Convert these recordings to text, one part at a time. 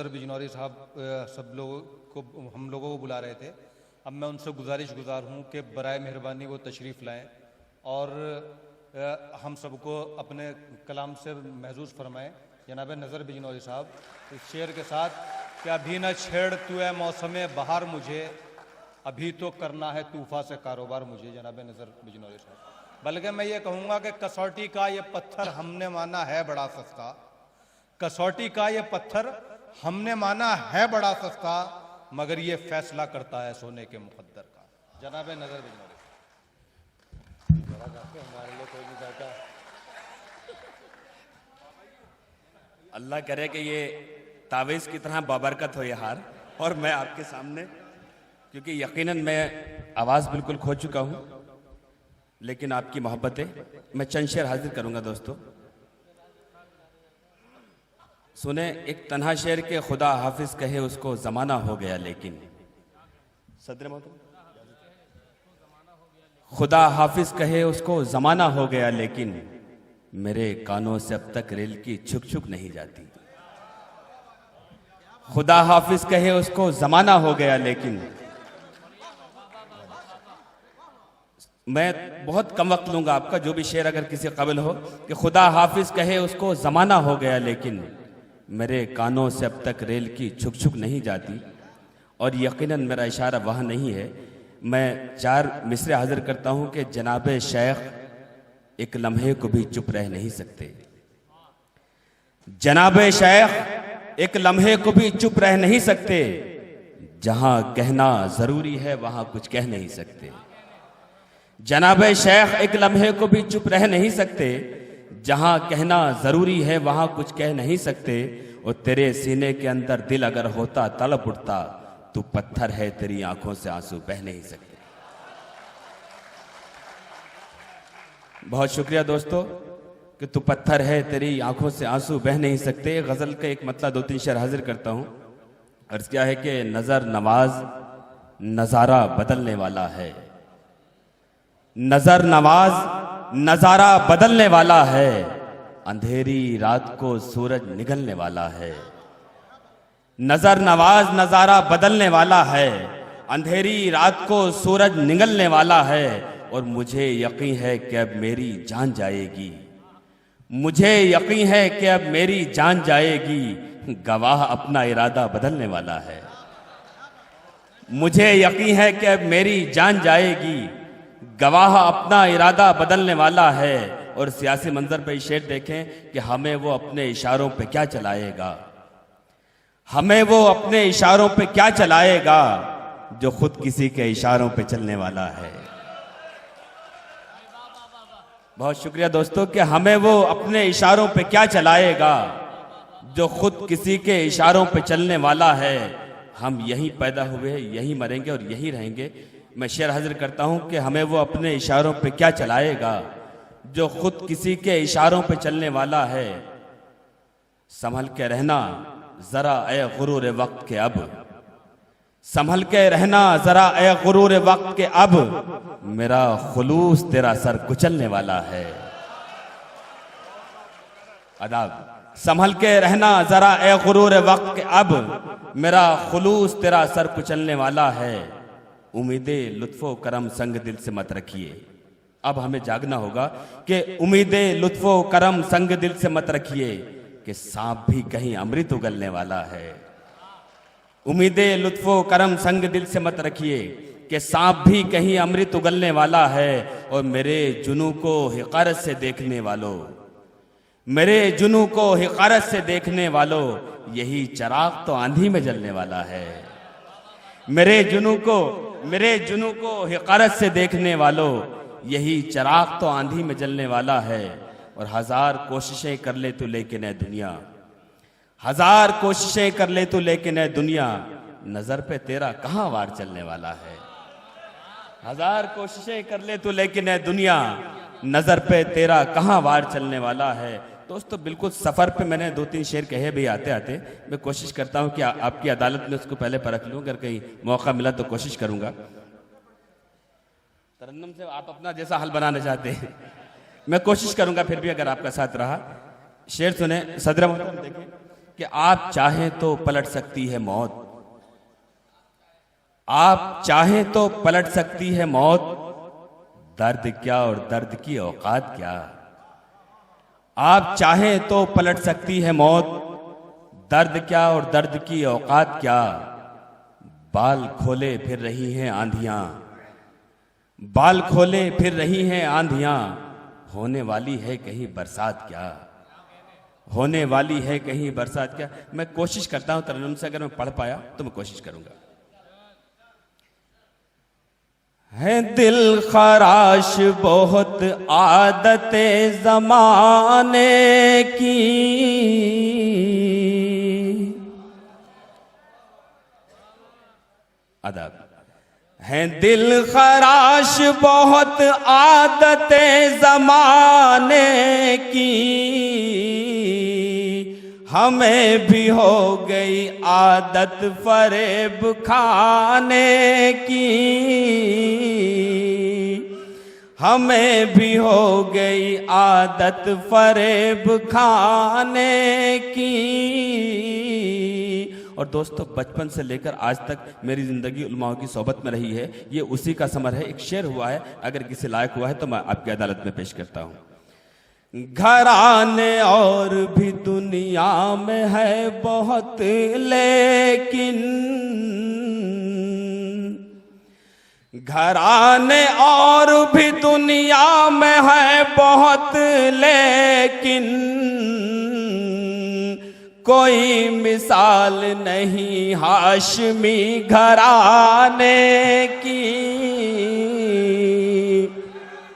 नज़र बिजनौरी साहब सब लोगों को, हम लोगों को बुला रहे थे। अब मैं उनसे गुजारिश हूँ कि बराए मेहरबानी वो तशरीफ़ लाएं और हम सबको अपने कलाम से महजूज फरमाएं। जनाब नज़र बिजनौरी साहब इस शेर के साथ कि अभी न छेड़ तू है मौसम बहार मुझे, अभी तो करना है तूफ़ा से कारोबार मुझे। जनाब नज़र बिजनौरी साहब, बल्कि मैं ये कहूँगा कि कसौटी का ये पत्थर हमने माना है बड़ा सस्ता, कसौटी का ये पत्थर हमने माना है बड़ा सस्ता, मगर ये फैसला करता है सोने के मुकद्दर का। जनाब नज़र बिजनौरी हमारे लिए कोई नहीं चाहता। अल्लाह करे कि ये तावीज़ की तरह बाबरकत हो ये हार, और मैं आपके सामने, क्योंकि यकीनन मैं आवाज़ बिल्कुल खो चुका हूँ, लेकिन आपकी मोहब्बतें, मैं चंद शेर हाजिर करूँगा दोस्तों। सुने एक तन्हा शेर के खुदा हाफिज कहे उसको ज़माना हो गया लेकिन, सदर मोहतरम, खुदा हाफिज कहे उसको ज़माना हो गया लेकिन मेरे कानों से अब तक रेल की छुक छुक नहीं जाती। खुदा हाफिज कहे उसको ज़माना हो गया लेकिन, मैं बहुत कम वक्त लूंगा आपका, जो भी शेर अगर किसी काबिल हो, कि खुदा हाफिज कहे उसको ज़माना हो गया लेकिन मेरे कानों से अब तक रेल की छुक छुक नहीं जाती। और यकीनन मेरा इशारा वह नहीं है। मैं 4 मिसरे हाजिर करता हूं कि जनाब शेख एक लम्हे को भी चुप रह नहीं सकते। जनाब शेख एक लम्हे को भी चुप रह नहीं सकते, जहां कहना जरूरी है वहां कुछ कह नहीं सकते। जनाब शेख एक लम्हे को भी चुप रह नहीं सकते, जहां कहना जरूरी है वहां कुछ कह नहीं सकते। और तेरे सीने के अंदर दिल अगर होता तड़प उठता, तू पत्थर है तेरी आंखों से आंसू बह नहीं सकते। बहुत शुक्रिया दोस्तों कि तू पत्थर है तेरी आंखों से आंसू बह नहीं सकते। गजल का एक मतलब 2-3 शेर हाजिर करता हूं। अर्ज क्या है कि नजर नवाज नजारा बदलने वाला है, नजर नवाज नजारा बदलने वाला है, अंधेरी रात को सूरज निगलने वाला है। नजर नवाज नजारा बदलने वाला है, अंधेरी रात को सूरज निगलने वाला है। और मुझे यकीन है कि अब मेरी जान जाएगी, मुझे यकीन है कि अब मेरी जान जाएगी, गवाह अपना इरादा बदलने वाला है। मुझे यकीन है कि अब मेरी जान जाएगी, गवाह अपना इरादा बदलने वाला है। और सियासी मंजर पे शेर देखें कि हमें वो अपने इशारों पे क्या चलाएगा, हमें वो अपने इशारों पे क्या चलाएगा, जो खुद किसी के इशारों पे चलने वाला है। बहुत शुक्रिया दोस्तों कि हमें वो अपने इशारों पे क्या चलाएगा, जो खुद किसी के इशारों पे चलने वाला है। हम यहीं पैदा हुए, यहीं मरेंगे और यहीं रहेंगे। मैं शेर हाजिर करता हूं कि हमें वो अपने इशारों पे क्या चलाएगा, जो खुद किसी के इशारों पे चलने वाला है। संभल के रहना जरा ए गुरूर वक्त के अब, संभल के रहना जरा ए गुरूर वक्त के अब, मेरा खुलूस तेरा सर कुचलने वाला है। अदाब, संभल के रहना जरा ए गुरूर वक्त के अब, मेरा खुलूस तेरा सर कुचलने वाला है। उम्मीदें लुत्फो करम संग दिल से मत रखिए। अब हमें जागना होगा कि उम्मीदें लुत्फो करम संग दिल से मत रखिए, कि सांप भी कहीं अमृत उगलने वाला है। उम्मीदें लुत्फो करम संग दिल से मत रखिए, कि सांप भी कहीं अमृत उगलने वाला है। और मेरे जुनू को हिकारत से देखने वालों, मेरे जुनू को हिकारत से देखने वालों, यही चराग तो आंधी में जलने वाला है। मेरे जुनू को हिकारत से देखने वालों, यही चराग तो आंधी में जलने वाला है। और 1000 कोशिशें कर ले तू लेकिन है दुनिया, 1000 कोशिशें कर ले तू लेकिन है दुनिया, नजर पे तेरा कहां वार चलने वाला है। 1000 कोशिशें कर ले तू लेकिन है दुनिया, नजर पे तेरा कहां वार चलने वाला है। दोस्तों बिल्कुल सफर पे मैंने 2-3 शेर कहे भी आते आते। मैं कोशिश करता हूं कि आपकी अदालत में उसको पहले परख लूं, अगर कहीं मौका मिला तो कोशिश करूंगा। तरन्नुम से आप अपना जैसा हल बनाना चाहते हैं, मैं कोशिश करूंगा फिर भी अगर आपका साथ रहा। शेर सुने, सदर मोहतरम देखें कि आप चाहें तो पलट सकती है मौत, आप चाहें तो पलट सकती है मौत, दर्द क्या और दर्द की औकात क्या। आप चाहें तो पलट सकती है मौत, दर्द क्या और दर्द की औकात क्या। बाल खोले फिर रही हैं आंधियां, बाल खोले फिर रही हैं आंधियां, होने वाली है कहीं बरसात क्या, होने वाली है कहीं बरसात क्या। मैं कोशिश करता हूं तरन्नुम से, अगर मैं पढ़ पाया तो मैं कोशिश करूंगा। है दिल खराश बहुत आदतें जमाने की, अदब। है दिल खराश बहुत आदतें जमाने की, हमें भी हो गई आदत फरेब खाने की, हमें भी हो गई आदत फरेब खाने की। और दोस्तों, बचपन से लेकर आज तक मेरी जिंदगी उलमाओं की सोहबत में रही है। ये उसी का समर है। एक शेर हुआ है, अगर किसी लायक हुआ है तो मैं आपकी अदालत में पेश करता हूं। घराने और भी दुनिया में है बहुत, लेकिन घराने और भी दुनिया में है बहुत, लेकिन कोई मिसाल नहीं हाशमी घराने की।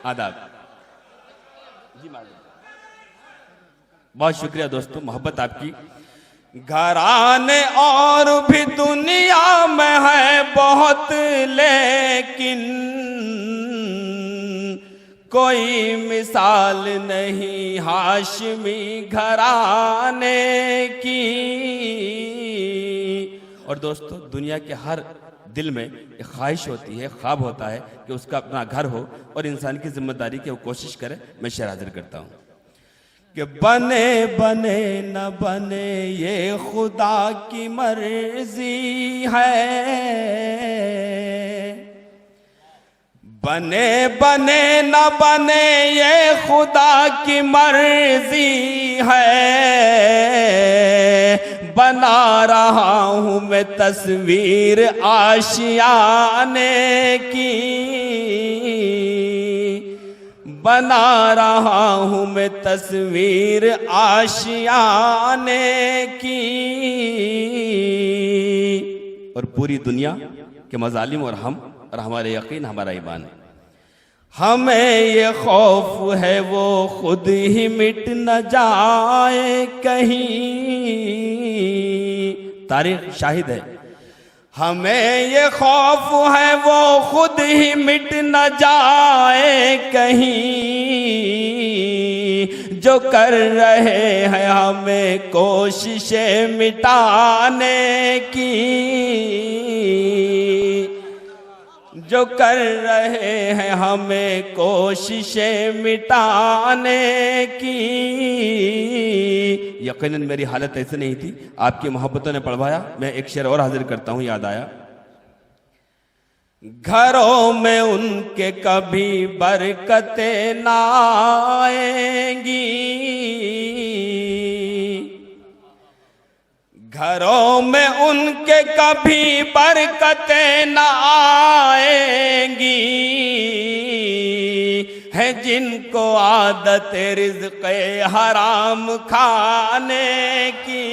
आदाब। बहुत शुक्रिया दोस्तों, मोहब्बत आपकी। घराने और भी दुनिया में है बहुत, लेकिन कोई मिसाल नहीं हाशमी घराने की। और दोस्तों, दुनिया के हर दिल में एक ख्वाहिश होती है, ख्वाब होता है कि उसका अपना घर हो, और इंसान की जिम्मेदारी की वो कोशिश करे। मैं शेर हाजिर करता हूं कि बने बने न बने ये खुदा की मर्जी है, बने बने न बने ये खुदा की मर्जी है। बना रहा हूं मैं तस्वीर आशियाने की, बना रहा हूं मैं तस्वीर आशियाने की। और पूरी दुनिया के मजालिम और हम और हमारे यकीन हमारा ईमान है। हमें ये खौफ है वो खुद ही मिट न जाए कहीं, तारीख शाहिद है। हमें ये खौफ है वो खुद ही मिट न जाए कहीं, जो कर रहे हैं हमें कोशिशें मिटाने की, जो कर रहे हैं हमें कोशिशें मिटाने की। यकीनन मेरी हालत ऐसे नहीं थी, आपकी मोहब्बतों ने पढ़वाया। मैं एक शेर और हाजिर करता हूं, याद आया। घरों में उनके कभी बरकतें ना आएंगी, घरों में उनके कभी बरकतें न आएंगी। है जिनको आदत रिज़्क़े हराम खाने की,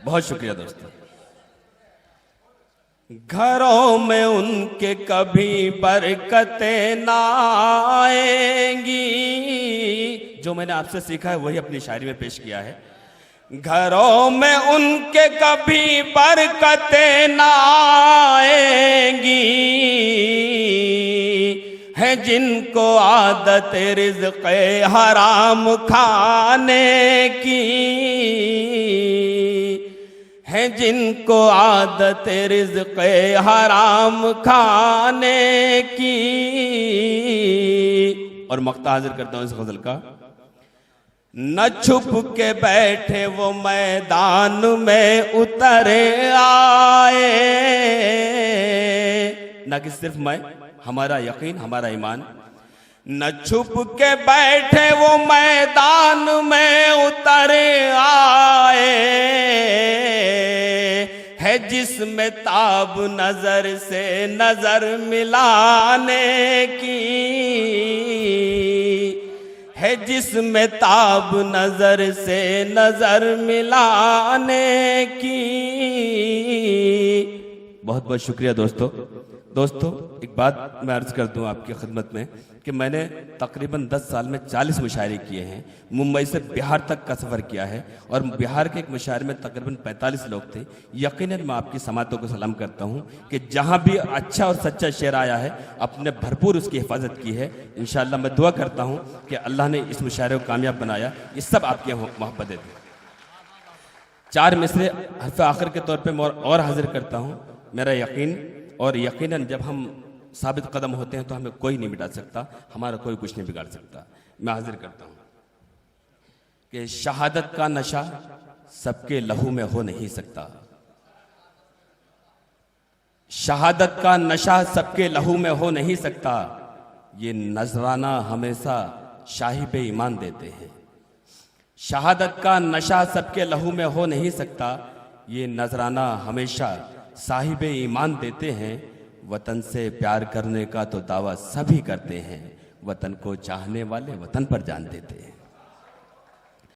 बहुत शुक्रिया दोस्तों। घरों में उनके कभी बरकतें ना आएंगी, जो मैंने आपसे सीखा है वही अपनी शायरी में पेश किया है। घरों में उनके कभी बरकतें ना आएंगी, है जिनको आदत रिज़्क़े हराम खाने की, हैं जिनको आदत रिज़्क़ हराम खाने की। और मक्ता हाजिर करता हूं इस गजल का। न छुप के बैठे वो मैदान में उतरे आए, न कि सिर्फ मैं, हमारा यकीन, हमारा ईमान। न छुप के बैठे वो मैदान में उतरे आए, है जिसमें ताब नजर से नजर मिलाने की, है जिसमें ताब नजर से नजर मिलाने की। बहुत बहुत शुक्रिया दोस्तों। एक बात मैं अर्ज कर दूं आपकी खिदमत में कि मैंने तकरीबन 10 साल में 40 मुशायरे किए हैं। मुंबई से बिहार तक का सफ़र किया है और बिहार के एक मुशायरे में तकरीबन 45 लोग थे। यकीनन मैं आपकी समातों को सलाम करता हूं कि जहां भी अच्छा और सच्चा शेर आया है अपने भरपूर उसकी हिफाजत की है। इंशाअल्लाह मैं दुआ करता हूं कि अल्लाह ने इस मुशायरे को कामयाब बनाया। ये सब आपकी मोहब्बत थी। 4 मिसरे हर्फ आखिर के तौर पर मैं और हाजिर करता हूँ। मेरा यकीन और यकीनन जब हम साबित कदम होते हैं तो हमें कोई नहीं मिटा सकता, हमारा कोई कुछ नहीं बिगाड़ सकता। मैं हाजिर करता हूं कि शहादत का नशा सबके लहू में हो नहीं सकता। शहादत का नशा सबके लहू में हो नहीं सकता, ये नजराना हमेशा शाहिब ईमान देते हैं। शहादत का नशा सबके लहू में हो नहीं सकता, ये नजराना हमेशा साहिब ईमान देते हैं। वतन से प्यार करने का तो दावा सभी करते हैं, वतन को चाहने वाले वतन पर जान देते हैं।